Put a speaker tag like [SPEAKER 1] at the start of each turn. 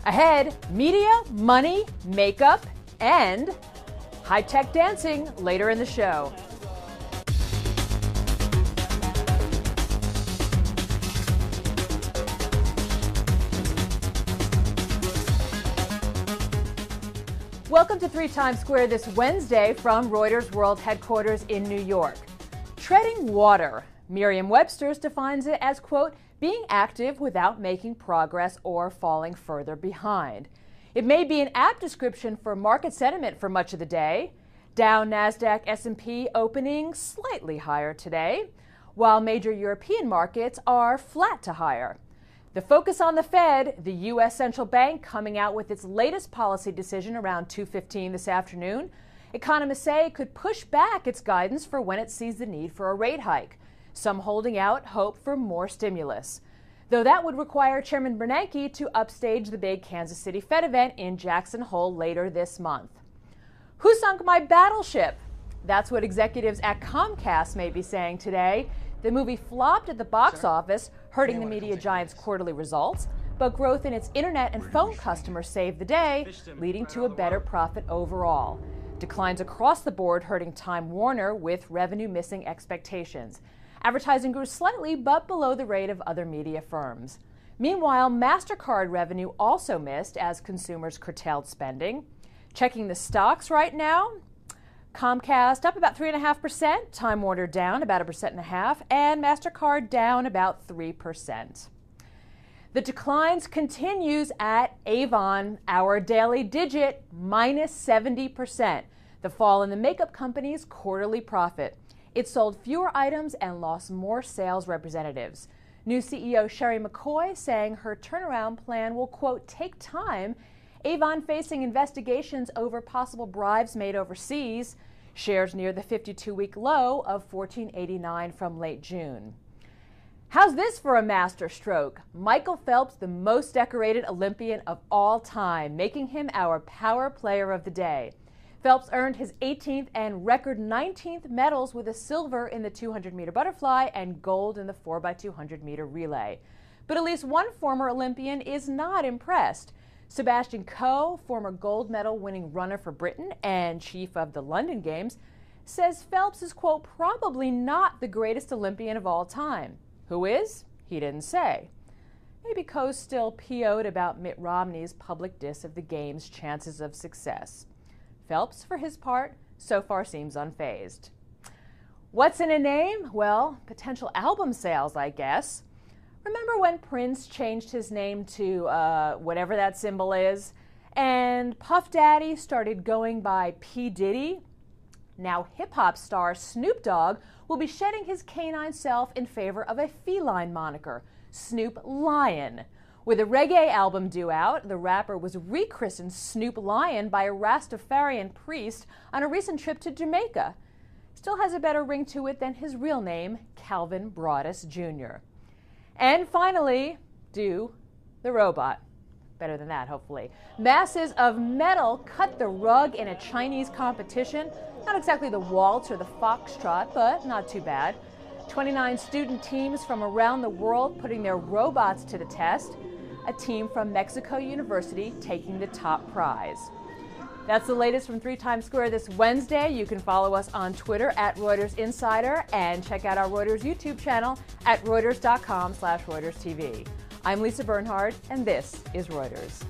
[SPEAKER 1] Ahead, media, money, makeup, and high-tech dancing later in the show. Welcome to 3 Times Square this Wednesday from Reuters World Headquarters in New York. Treading water. Merriam-Webster's defines it as, quote, being active without making progress or falling further behind. It may be an apt description for market sentiment for much of the day. Dow, Nasdaq, S&P opening slightly higher today, while major European markets are flat to higher. The focus on the Fed, the U.S. Central Bank coming out with its latest policy decision around 2:15 this afternoon. Economists say it could push back its guidance for when it sees the need for a rate hike. Some holding out hope for more stimulus, though that would require Chairman Bernanke to upstage the big Kansas City Fed event in Jackson Hole later this month. Who sunk my battleship? That's what executives at Comcast may be saying today. The movie flopped at the box office, hurting the media giant's quarterly results, but growth in its internet and phone customers saved the day, leading to a better profit overall. Declines across the board hurting Time Warner with revenue missing expectations. Advertising grew slightly, but below the rate of other media firms. Meanwhile, MasterCard revenue also missed as consumers curtailed spending. Checking the stocks right now, Comcast up about 3.5%, Time Warner down about 1.5%, and MasterCard down about 3%. The declines continues at Avon, our daily digit, minus 70%. The fall in the makeup company's quarterly profit. It sold fewer items and lost more sales representatives. New CEO Sherry McCoy saying her turnaround plan will, quote, take time. Avon facing investigations over possible bribes made overseas. Shares near the 52-week low of $14.89 from late June. How's this for a master stroke? Michael Phelps, the most decorated Olympian of all time, making him our power player of the day. Phelps earned his 18th and record 19th medals with a silver in the 200-meter butterfly and gold in the 4x200-meter relay. But at least one former Olympian is not impressed. Sebastian Coe, former gold medal winning runner for Britain and chief of the London Games, says Phelps is, quote, probably not the greatest Olympian of all time. Who is? He didn't say. Maybe Coe's still PO'd about Mitt Romney's public diss of the Games' chances of success. Phelps, for his part, so far seems unfazed. What's in a name? Well, potential album sales, I guess. Remember when Prince changed his name to whatever that symbol is, and Puff Daddy started going by P. Diddy? Now hip-hop star Snoop Dogg will be shedding his canine self in favor of a feline moniker, Snoop Lion. With a reggae album due out, the rapper was rechristened Snoop Lion by a Rastafarian priest on a recent trip to Jamaica. Still has a better ring to it than his real name, Calvin Broadus Jr. And finally, Do the Robot. Better than that, hopefully. Masses of metal cut the rug in a Chinese competition. Not exactly the waltz or the foxtrot, but not too bad. 29 student teams from around the world putting their robots to the test. A team from Mexico University taking the top prize. That's the latest from 3 Times Square this Wednesday. You can follow us on Twitter at Reuters Insider and check out our Reuters YouTube channel at Reuters.com/ReutersTV. I'm Lisa Bernhard, and this is Reuters.